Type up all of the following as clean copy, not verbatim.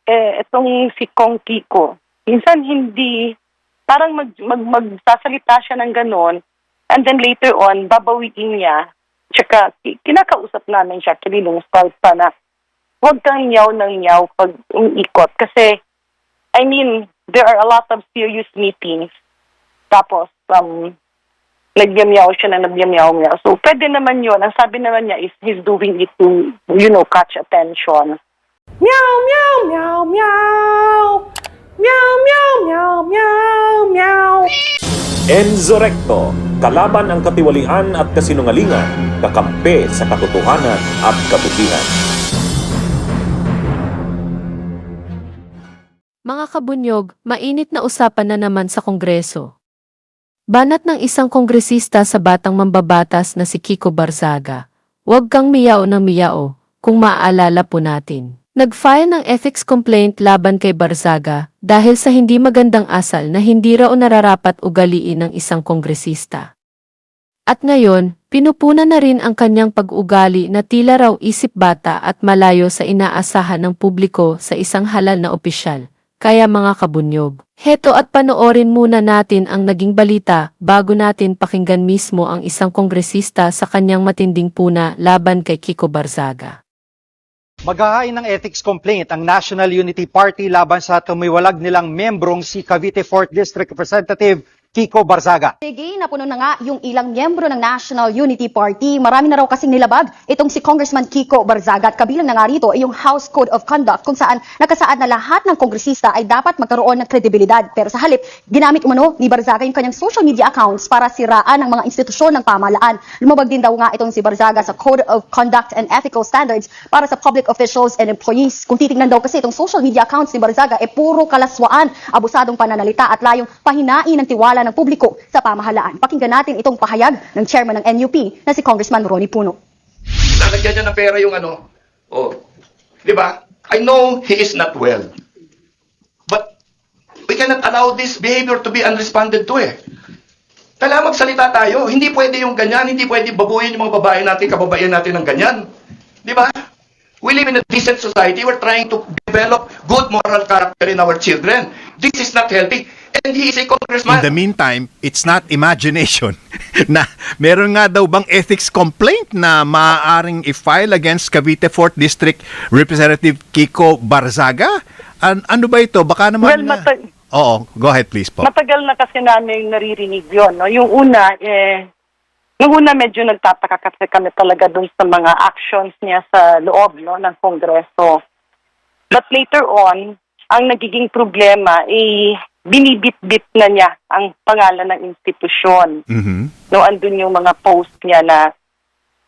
Itong si Kong Kiko, minsan hindi, parang magsasalita siya ng ganon, and then later on, babawiin niya, tsaka kinakausap namin siya, actually nung start pa na, huwag kang nyaw ng nyaw pag umiikot. Kasi, I mean, there are a lot of serious meetings. Tapos, nagyamyaw siya na nagyamyaw. So, pwede naman yun. Ang sabi naman niya is he's doing it to, catch attention. Meow, meow, meow, meow. Meow, meow, meow, meow, meow. Enzo Recto, kalaban ang katiwalian at kasinungalingan, kakampi sa katotohanan at kabutihan. Mga kabunyog, mainit na usapan na naman sa Kongreso. Banat ng isang kongresista sa batang mambabatas na si Kiko Barzaga, huwag kang miyao ng miyao, kung maaalala po natin. Nag-file ng ethics complaint laban kay Barzaga dahil sa hindi magandang asal na hindi raw nararapat ugaliin ng isang kongresista. At ngayon, pinupunan na rin ang kanyang pag-ugali na tila raw isip bata at malayo sa inaasahan ng publiko sa isang halal na opisyal. Kaya mga kabunyog, heto at panoorin muna natin ang naging balita bago natin pakinggan mismo ang isang kongresista sa kanyang matinding puna laban kay Kiko Barzaga. Maghahain ng ethics complaint ang National Unity Party laban sa tumiwalag nilang membrong si Cavite 4th District Representative Kiko Barzaga. Sige, napuno na nga yung ilang miyembro ng National Unity Party. Marami na raw kasing nilabag itong si Congressman Kiko Barzaga at kabilang na nga rito ay yung House Code of Conduct kung saan nakasaad na lahat ng kongresista ay dapat magkaroon ng kredibilidad. Pero sa halip, ginamit umano ni Barzaga yung kanyang social media accounts para siraan ang mga institusyon ng pamahalaan. Lumabag din daw nga itong si Barzaga sa Code of Conduct and Ethical Standards para sa public officials and employees. Kung titingnan daw kasi itong social media accounts ni Barzaga puro kalaswaan, abusadong pananalita at layong pahinain ng tiwala ng publiko sa pamahalaan. Pakinggan natin itong pahayag ng chairman ng NUP na si Congressman Ronnie Puno. Lalagyan niya ng pera yung di ba? I know he is not well. But we cannot allow this behavior to be unresponded to Kailangan magsalita tayo. Hindi pwede yung ganyan, hindi pwede babuyin yung mga babae natin, kababaihan natin ng ganyan. Di ba? We live in a decent society. We're trying to develop good moral character in our children. This is not healthy. And he is a congressman. In the meantime, it's not imagination na meron nga daw bang ethics complaint na maaaring i-file against Cavite 4th District Representative Kiko Barzaga? Ano ba ito? Baka naman... Well, Oo, go ahead please po. matagal na kasi namin naririnig yun. No? Yung una, nung una medyo nagtataka kasi kami talaga dun sa mga actions niya sa loob ng Kongreso. But later on, ang nagiging problema binibit-bit na niya ang pangalan ng institusyon. No, andun yung mga post niya na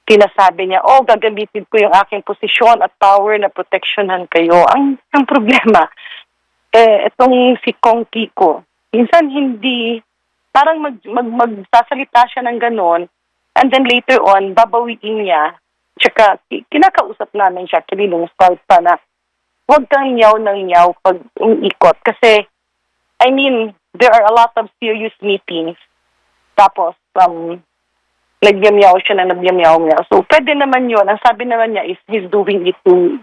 sinasabi niya, gagamitin ko yung aking posisyon at power na proteksyonan kayo. Ang problema, itong si Kong Kiko, minsan hindi, parang magsasalita siya ng ganon, and then later on, babawiin niya, tsaka kinakausap namin siya, actually nung start pa na, huwag kang nyaw ng nyaw pag umiikot. Kasi, I mean, there are a lot of serious meetings. Tapos, nagyamyaw siya na nagyamyaw. So, pwede naman yun. Ang sabi naman niya is he's doing it to,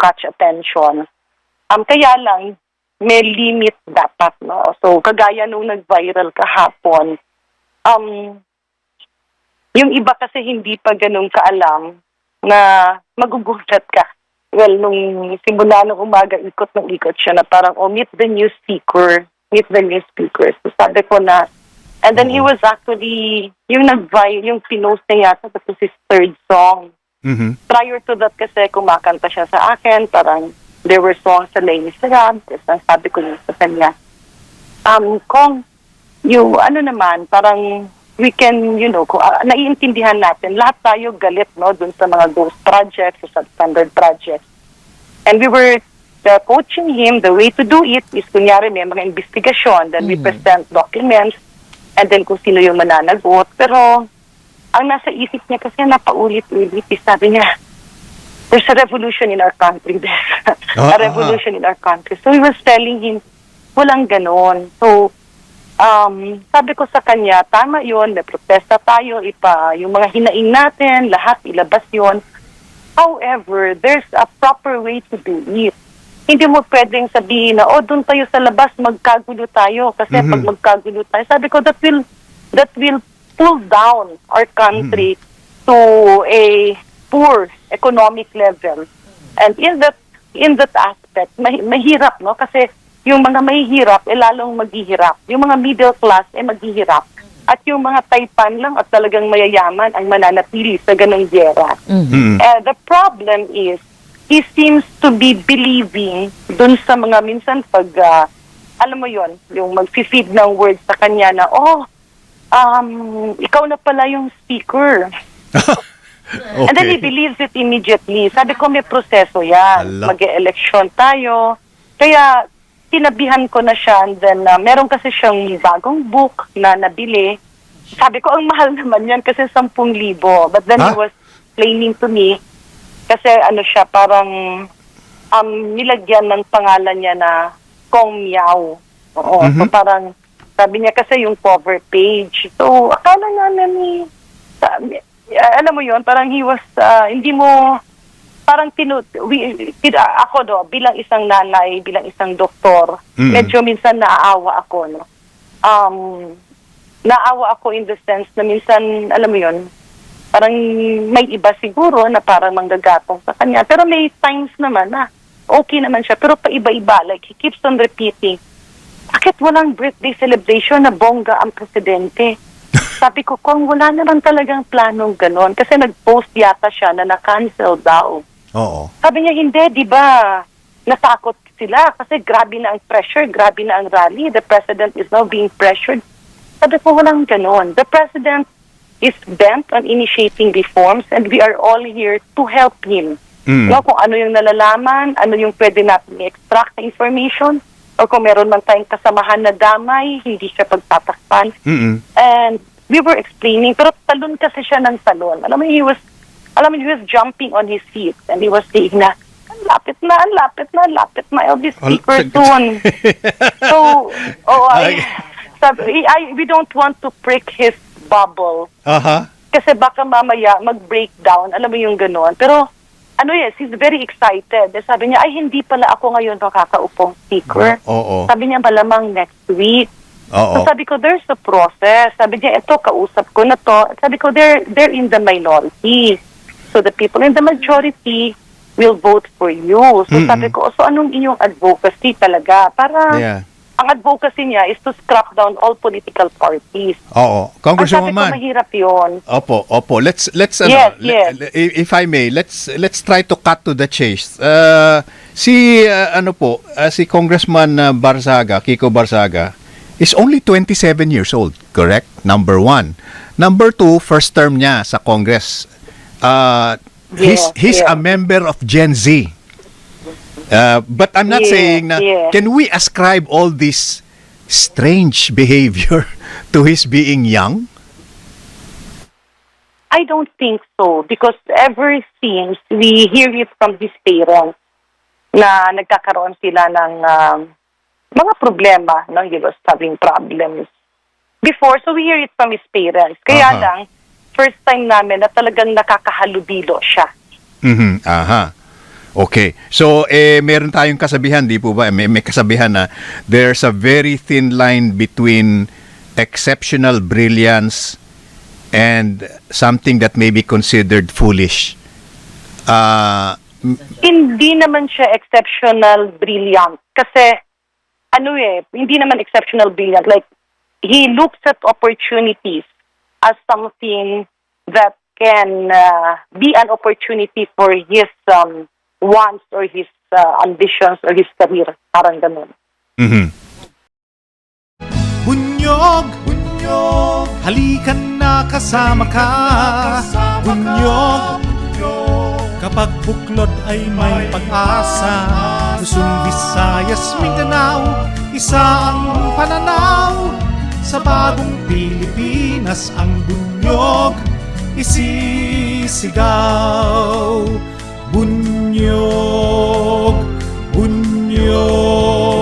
catch attention. Kaya lang, may limit dapat, no? So, kagaya nung nag-viral kahapon, yung iba kasi hindi pa ganun kaalam na magugulat ka. Well, nung simula ng umaga, ikot siya na parang, meet the new speaker. So sabi ko na, and then he was actually, yung pinost niya yata, tapos his third song. Prior to that kasi, kumakanta siya sa akin, parang, there were songs sa Les Miserables, tapos sabi ko niya sa kanya, Kong, naman, parang, we can, naiintindihan natin, lahat tayo galit, no, dun sa mga ghost projects, sa standard projects. And we were coaching him, the way to do it is, kunyari, may mga investigasyon, then we present documents, and then kung sino yung mananagot. Pero, ang nasa isip niya kasi napaulit-ulit, sabi niya, there's a revolution in our country. A revolution in our country. So, he was telling him, walang ganon. So, sabi ko sa kanya, tama yun, may protesta tayo, yung mga hinaing natin, lahat ilabas yun. However, there's a proper way to do it. hindi mo pwedeng sabihin na, doon tayo sa labas, magkagulo tayo. Kasi pag magkagulo tayo, sabi ko, that will pull down our country to a poor economic level. And in that aspect, mahirap, no? Kasi yung mga mahihirap, lalong maghihirap. Yung mga middle class, maghihirap. At yung mga taypan lang at talagang mayayaman ang mananatili sa ganong gera. The problem is, he seems to be believing dun sa mga minsan pag, alam mo yon, yung mag-feed ng words sa kanya na, ikaw na pala yung speaker. Okay. And then he believes it immediately. Sabi ko, may proseso yan. Ala. Mag-e-election tayo. Kaya, tinabihan ko na siya. And then, meron kasi siyang bagong book na nabili. Sabi ko, ang mahal naman yan kasi 10,000. But then he was explaining to me, kasi ano siya, parang nilagyan ng pangalan niya na Kong Miao. Oo. So parang, sabi niya kasi yung cover page. So, akala nga na alam mo yon, parang he was, hindi mo, parang ako bilang isang nanay, bilang isang doktor, medyo minsan naaawa ako, no? Naawa ako in the sense na minsan, alam mo yon, parang may iba siguro na parang manggagatong sa kanya. Pero may times naman na okay naman siya. Pero paiba-iba, like he keeps on repeating, bakit walang birthday celebration na bongga ang presidente? Sabi ko, kung wala naman talagang planong ganon, kasi nag-post yata siya na na-cancel daw. Oo. Sabi niya, hindi, di ba? Natakot sila kasi grabe na ang pressure, grabe na ang rally. The president is now being pressured. Sabi ko, walang ganon. The president is bent on initiating reforms and we are all here to help him. No, kung ano yung nalalaman, ano yung pwede natin i-extract na information, o kung meron man tayong kasamahan na damay, hindi siya pagtatakpan. And we were explaining, pero talon kasi siya ng talon. Alam mo, he was jumping on his feet and he was saying na, lapit na, I'll be speaker soon. So, we don't want to prick his bubble. Kasi baka mamaya mag-breakdown, alam mo yung gano'n. Pero, he's very excited. Sabi niya, hindi pala ako ngayon makakaupong speaker. Sabi niya, malamang next week. So sabi ko, there's a process. Sabi niya, ito, kausap ko na to. Sabi ko, they're in the minority. So the people in the majority will vote for you. So sabi ko, so anong inyong advocacy talaga? Para ang advocacy niya is to scrap down all political parties. Congresswoman. Sabi ko, mahirap yun. Opo. Let's Yes. if I may, let's try to cut to the chase. Si Congressman Kiko Barzaga is only 27 years old, correct? Number one. Number two, first term niya sa Congress. He's a member of Gen Z. But I'm not saying na, can we ascribe all this strange behavior to his being young? I don't think so because ever since we hear it from his parents na nagkakaroon sila ng mga problema, no? He was having problems before, so we hear it from his parents. Kaya lang, first time namin na talagang nakakahalubilo siya. Okay. So, meron tayong kasabihan, di po ba? May kasabihan na there's a very thin line between exceptional brilliance and something that may be considered foolish. Hindi naman siya exceptional brilliant. Kasi, hindi naman exceptional brilliant. Like, he looks at opportunities as something that can be an opportunity for his wants or his ambitions or his career. Parang ganun. Bunyog, halikan na kasama ka. Bunyog, kapag buklod ay may pag-asa. Luzon, Visayas, Mindanao, isa ang pananaw. Sa bagong Pilipinas ang bunyog isisigaw. Bunyog, bunyog.